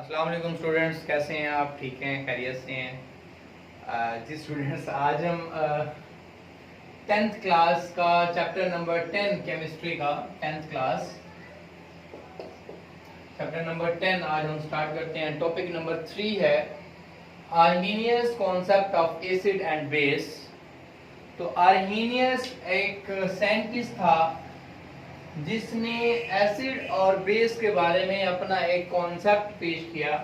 अस्सलाम वालेकुम स्टूडेंट्स, कैसे हैं आप? ठीक हैं, खैरियत से हैं? जी स्टूडेंट्स, आज हम 10th क्लास का चैप्टर नंबर 10 केमिस्ट्री का 10th क्लास चैप्टर नंबर 10 आज हम स्टार्ट करते हैं। टॉपिक नंबर 3 है Arrhenius concept of acid and base. तो आर्हीनियस एक साइंटिस्ट था जिसने एसिड और बेस के बारे में अपना एक कॉन्सेप्ट पेश किया।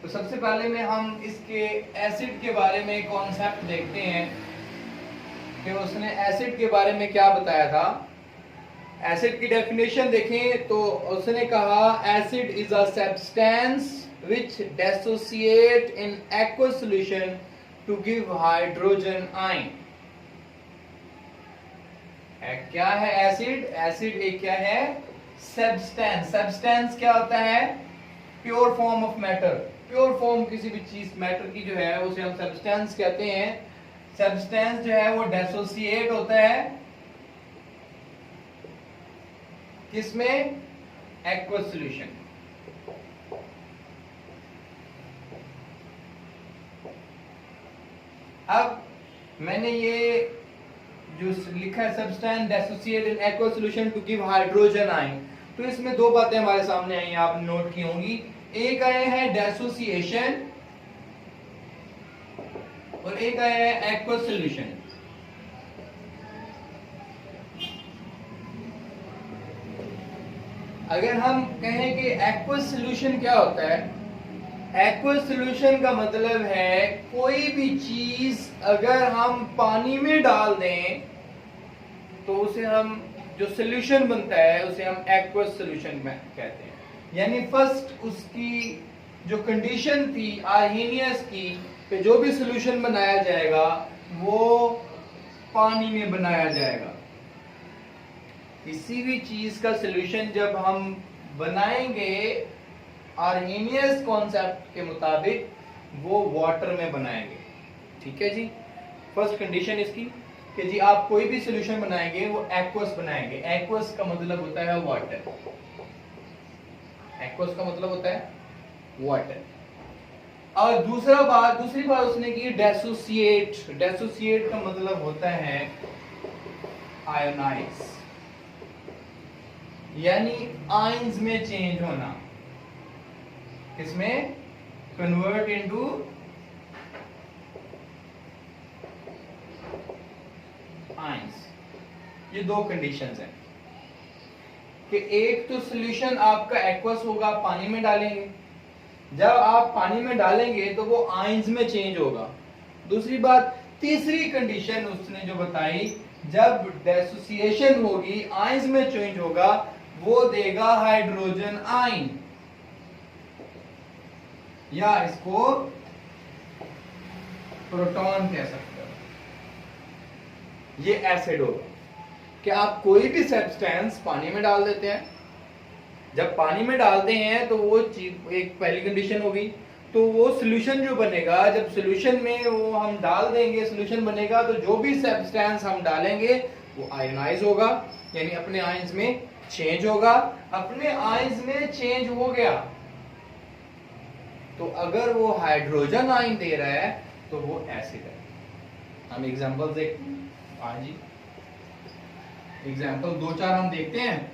तो सबसे पहले में हम इसके एसिड के बारे में कॉन्सेप्ट देखते हैं कि उसने एसिड के बारे में क्या बताया था। एसिड की डेफिनेशन देखें तो उसने कहा acid is a substance which dissociate in aqueous solution to give hydrogen ion. क्या है एसिड? एसिड एक क्या है? सब्सटेंस। सब्सटेंस क्या होता है? Pure form of matter. Pure form किसी भी चीज मैटर की जो है उसे हम सब्सटेंस कहते हैं। सब्सटेंस जो है वो डिसोसिएट होता है किसमें? Aqueous solution. अब मैंने ये जो लिखा है substance dissociate in aqueous solution to give hydrogen ion, तो इसमें दो बातें हमारे सामने आई, आपने नोट की होंगी। एक आया है डिसोसिएशन और एक आया है एक्वस सॉल्यूशन। अगर हम कहें कि एक्वस सॉल्यूशन क्या होता है, एक्वस सॉल्यूशन का मतलब है कोई भी चीज अगर हम पानी में डाल दें तो उसे हम जो सॉल्यूशन बनता है उसे हम एक्वस सॉल्यूशन में कहते हैं। यानी फर्स्ट उसकी जो कंडीशन थी आर्हीनियस की कि जो भी सॉल्यूशन बनाया जाएगा वो पानी में बनाया जाएगा। किसी भी चीज का सॉल्यूशन जब हम बनाएंगे आर्हीनियस कॉन्सेप्ट के मुताबिक वो वाटर में बनाएंगे। ठीक है जी। फर्स्ट कंडीशन इसकी कि जी आप कोई भी सॉल्यूशन बनाएंगे वो एक्वस बनाएंगे। एक्वस का मतलब होता है वाटर। एक्वस का मतलब होता है वाटर। और दूसरी बात उसने की डिसोसिएट। डिसोसिएट का मतलब होता है आयोनाइज, यानी आयंस में चेंज होना। किसमें? Convert into ions. ये दो कंडीशंस हैं कि एक तो सॉल्यूशन आपका एक्वस होगा, पानी में डालेंगे, जब आप पानी में डालेंगे तो वो आयंस में चेंज होगा। दूसरी बात, तीसरी कंडीशन उसने जो बताई, जब डिसोसिएशन होगी आयंस में चेंज होगा, वो देगा हाइड्रोजन आयन, या इसको प्रोटॉन कह सकते हो। ये एसिड होगा कि आप कोई भी सब्सटेंस पानी में डाल देते हैं, जब पानी में डालते हैं तो वो चीज एक पहली कंडीशन होगी। तो वो सॉल्यूशन जो बनेगा, जब सॉल्यूशन में वो हम डाल देंगे सॉल्यूशन बनेगा, तो जो भी सब्सटेंस हम डालेंगे वो आयोनाइज होगा, यानी अपने आयंस में चेंज होगा। अपने आयंस में चेंज हो गया तो अगर वो हाइड्रोजन आयन दे रहा है तो वो एसिड है। हम एग्जांपल देखते हैं। हाँ जी, एग्जांपल दो चार हम देखते हैं,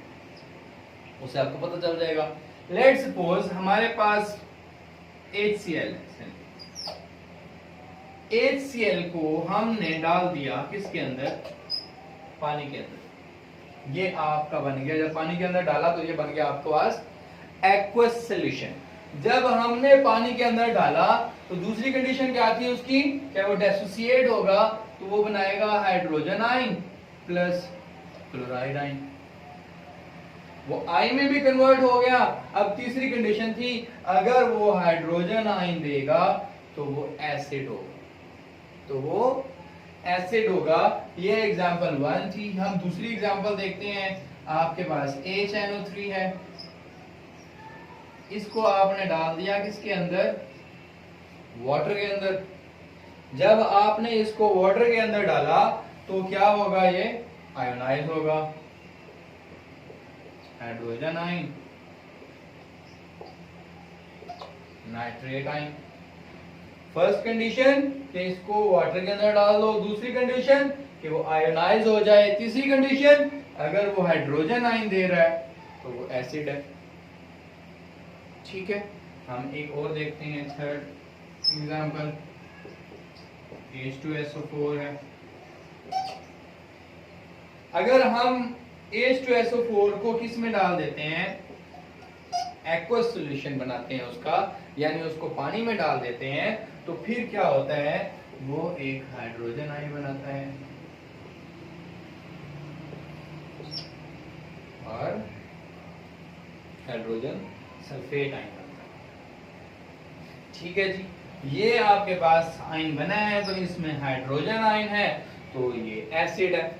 उससे आपको पता चल जाएगा। लेट्स सपोज हमारे पास HCl है। HCl को हमने डाल दिया किसके अंदर? पानी के अंदर। ये आपका बन गया, जब पानी के अंदर डाला तो ये बन गया आपके पास एक्वस सॉल्यूशन। जब हमने पानी के अंदर डाला तो दूसरी कंडीशन क्या थी उसकी? क्या वो डिसोसिएट होगा तो वो बनाएगा hydrogen ion plus chloride ion. वो आई में भी कन्वर्ट हो गया। अब तीसरी कंडीशन थी, अगर वो हाइड्रोजन आयन देगा तो वो एसिड होगा, तो वो एसिड होगा। ये एग्जांपल 1 थी। हम दूसरी एग्जांपल देखते हैं। आपके पास HNO3 है, इसको आपने डाल दिया किसके अंदर? वाटर के अंदर। जब आपने इसको वाटर के अंदर डाला तो क्या होगा? ये आयोनाइज होगा, hydrogen ion. Nitrate ion. First condition कि इसको वाटर के अंदर डाल दो, दूसरी कंडीशन कि वो आयोनाइज हो जाए, तीसरी कंडीशन अगर वो हाइड्रोजन आयन दे रहा है तो वो एसिड है। ठीक है, हम एक और देखते हैं, थर्ड एग्जांपल H2SO4 है। अगर हम H2SO4 को किस में डाल देते हैं, एक्वस सॉल्यूशन बनाते हैं उसका, यानी उसको पानी में डाल देते हैं, तो फिर क्या होता है, वो एक हाइड्रोजन आयन बनाता है और हाइड्रोजन सल्फेट आयन बनता है। ठीक है जी, ये आपके पास आयन बना है, तो इसमें हाइड्रोजन आयन है तो ये एसिड है।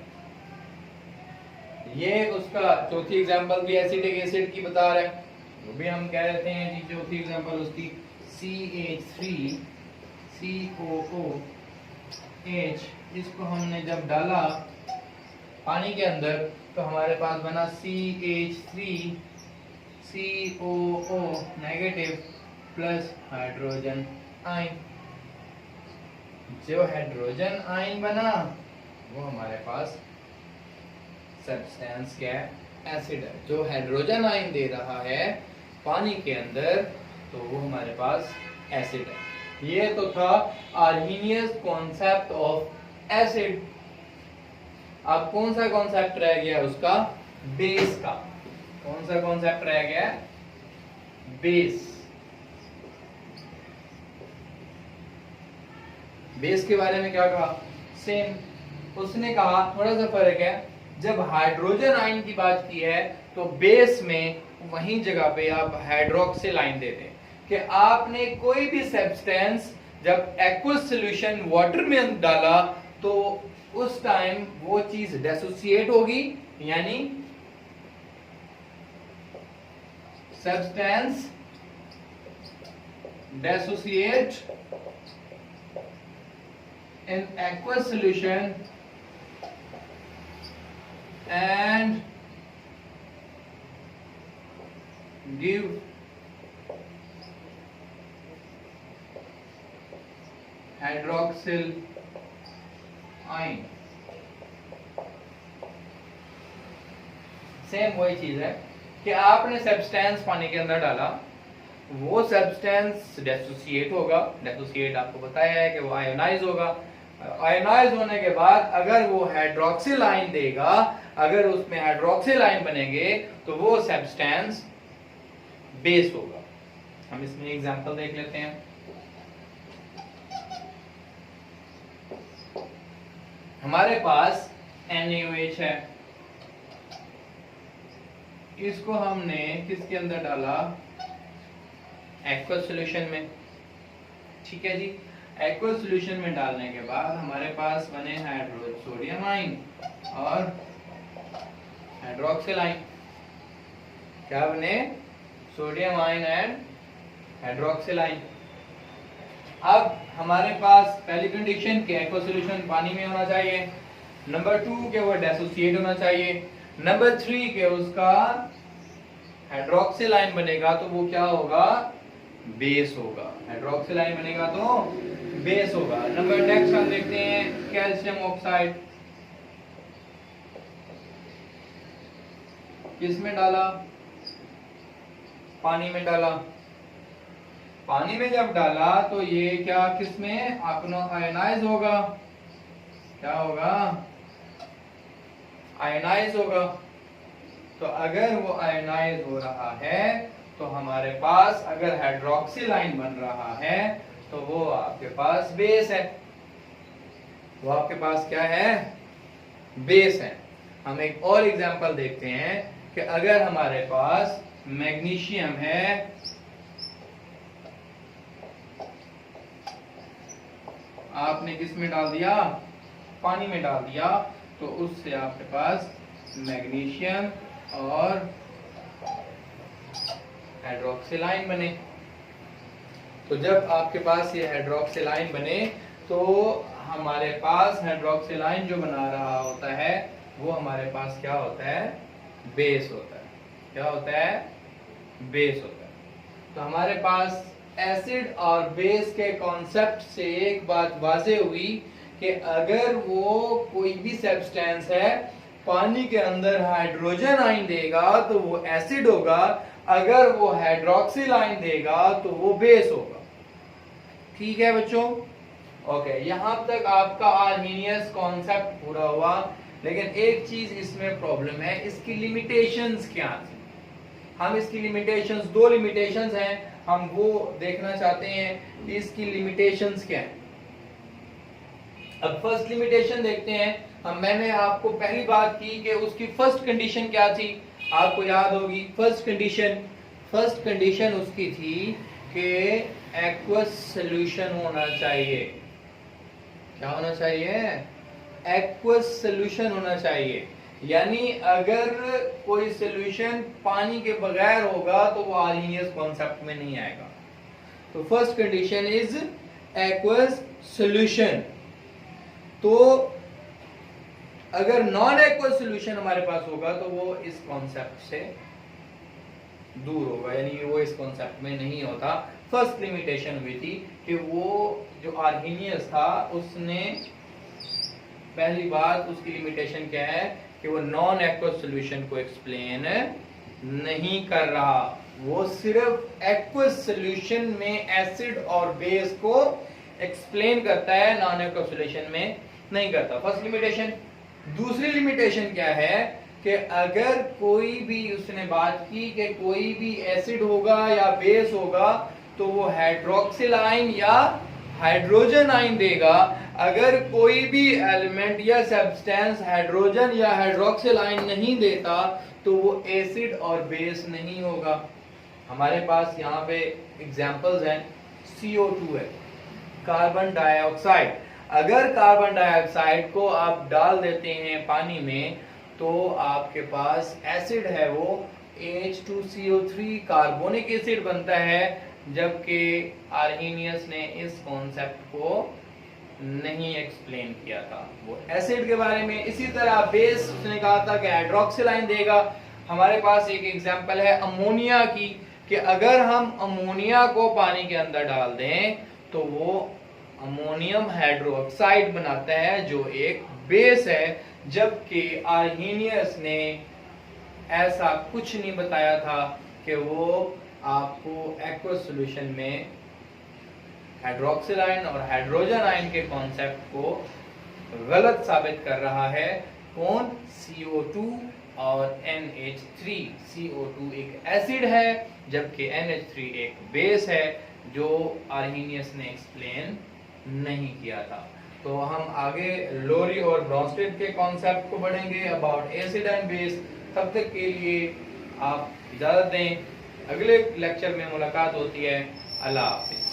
ये उसका चौथी एग्जांपल भी एसिडिक एसिड की बता रहा है, वो भी हम कह देते हैं जी। चौथी एग्जांपल उसकी CH3COOH, इसको हमने जब डाला पानी के अंदर तो हमारे पास बना CH3COO negative plus hydrogen ion. जो हाइड्रोजन आयन बना वो हमारे पास सब्सटेंस क्या है, एसिड है। जो हाइड्रोजन आयन दे रहा है पानी के अंदर तो वो हमारे पास एसिड है। ये तो था आर्हीनियस कॉन्सेप्ट ऑफ एसिड। अब कौन सा कॉन्सेप्ट रह गया उसका, बेस का। कौन सा कॉन्सेप्ट रह गया, बेस। बेस के बारे में क्या कहा, सेम उसने कहा, थोड़ा सा फर्क है। जब हाइड्रोजन आयन की बात की है तो बेस में वही जगह पे आप हाइड्रोक्सिल आयन देते हैं कि आपने कोई भी सब्सटेंस जब एक्वस सॉल्यूशन वाटर में डाला तो उस टाइम वो चीज डिसोसिएट होगी, यानी substance dissociate in aqueous solution and give hydroxyl ion। Same वही चीज है कि आपने सब्सटेंस पानी के अंदर डाला, वो सब्सटेंस डिसोसिएट होगा। डिसोसिएट आपको बताया है कि वो आयोनाइज होगा। आयोनाइज होने के बाद अगर वो हाइड्रोक्सिल आयन देगा, अगर उसमें हाइड्रोक्सिल आयन बनेंगे तो वो सब्सटेंस बेस होगा। हम इसमें एग्जांपल देख लेते हैं। हमारे पास NaOH है, इसको हमने किसके अंदर डाला, एक्वस सॉल्यूशन में। ठीक है जी, एक्वस सॉल्यूशन में डालने के बाद हमारे पास बने सोडियम आयन और हाइड्रोक्सिल आयन। क्या बने, sodium ion and hydroxyl ion. अब हमारे पास पहली कंडीशन कि एक्वस सॉल्यूशन पानी में होना चाहिए, नंबर 2 के वो डिसोसिएट होना चाहिए, नंबर 3 के उसका हाइड्रोक्सिल आयन बनेगा तो वो क्या होगा, बेस होगा। हाइड्रोक्सिल आयन बनेगा तो बेस होगा। नंबर नेक्स्ट हम देखते हैं कैल्शियम ऑक्साइड। किसमें डाला, पानी में डाला। पानी में जब डाला तो ये क्या, किसमें अपना आयोनाइज होगा। क्या होगा, आयोनाइज होगा। तो अगर वो आयोनाइज हो रहा है तो हमारे पास अगर हाइड्रोक्सिल आयन बन रहा है तो वो आपके पास बेस है। वो आपके पास क्या है, बेस है। हम एक और एग्जांपल देखते हैं कि अगर हमारे पास मैग्नीशियम है, आपने किस में डाल दिया, पानी में डाल दिया, तो उससे आपके पास मैग्नीशियम और हाइड्रोक्सिल आयन बने। तो जब आपके पास ये हाइड्रोक्सिल आयन बने तो हमारे पास हाइड्रोक्सिल आयन जो बना रहा होता है वो हमारे पास क्या होता है, बेस होता है। क्या होता है, बेस होता है। तो हमारे पास एसिड और बेस के कॉन्सेप्ट से एक बात वाज़ेह हुई कि अगर वो कोई भी सब्सटेंस है पानी के अंदर हाइड्रोजन आयन देगा तो वो एसिड होगा, अगर वो हाइड्रोक्सिल आयन देगा तो वो बेस होगा। ठीक है बच्चों? ओके, यहां तक आपका आर्हीनियस कॉन्सेप्ट पूरा हुआ। लेकिन एक चीज इसमें प्रॉब्लम है, इसकी लिमिटेशंस क्या थी। हम इसकी लिमिटेशंस, दो लिमिटेशंस हैं, हम वो देखना चाहते हैं कि इसकी लिमिटेशंस क्या है। अब फर्स्ट लिमिटेशन देखते हैं हम। मैंने आपको पहली बात की कि उसकी फर्स्ट कंडीशन क्या थी, आपको याद होगी। फर्स्ट कंडीशन उसकी थी कि एक्वस सॉल्यूशन होना चाहिए। क्या होना चाहिए? एक्वस सॉल्यूशन होना चाहिए। यानी अगर कोई सॉल्यूशन पानी के बगैर होगा तो वो आर्हीनियस कॉन्सेप्ट में नहीं आएगा। तो first condition is aqueous solution. तो अगर नॉन एक्वस सॉल्यूशन हमारे पास होगा तो वो इस कॉन्सेप्ट से दूर होगा, यानी वो इस कॉन्सेप्ट में नहीं होता। फर्स्ट लिमिटेशन हुई थी कि वो जो आर्हीनियस था उसने, पहली बात उसकी लिमिटेशन क्या है कि वो नॉन एक्वस सॉल्यूशन को एक्सप्लेन नहीं कर रहा, वो सिर्फ एक्वस सॉल्यूशन में एसिड और बेस को एक्सप्लेन करता है, नॉन एक्वस सॉल्यूशन में नहीं करता। First limitation. दूसरी लिमिटेशन क्या है कि अगर कोई भी, उसने बात की कि कोई भी एसिड होगा या बेस होगा तो वो हाइड्रोक्सिल आयन या हाइड्रोजन आयन देगा। अगर कोई भी एलिमेंट या सब्सटेंस हाइड्रोजन या हाइड्रोक्सिल आयन नहीं देता तो वो एसिड और बेस नहीं होगा। हमारे पास यहाँ पे एग्जांपल्स हैं। CO2 है, कार्बन डाइऑक्साइड। अगर कार्बन डाइऑक्साइड को आप डाल देते हैं पानी में तो आपके पास एसिड है, वो H2CO3 कार्बोनिक एसिड बनता है, जबकि आर्हीनियस ने इस कॉन्सेप्ट को नहीं एक्सप्लेन किया था, वो एसिड के बारे में। इसी तरह बेस उसने कहा था कि हाइड्रोक्सिल आयन देगा। हमारे पास एक एग्जांपल है अमोनिया की, कि अगर हम अमोनिया को पानी के अंदर डाल दें तो वो अमोनियम हाइड्रोक्साइड बनाता है जो एक बेस है, जबकि आर्हीनियस ने ऐसा कुछ नहीं बताया था कि वो आपको एक्वस सॉल्यूशन में हाइड्रोक्सिल आयन और हाइड्रोजन आयन के कॉन्सेप्ट को गलत साबित कर रहा है। कौन? CO2 और NH3। CO2 एक एसिड है जबकि NH3 एक बेस है, जो आर्हीनियस ने एक्सप्लेन नहीं किया था। तो हम आगे लोरी और ब्रॉन्स्टेड के कॉन्सेप्ट को बढ़ेंगे अबाउट एसिड एंड बेस। तब तक के लिए आप इजाजत दें, अगले लेक्चर में मुलाकात होती है। अल्लाह हाफिज।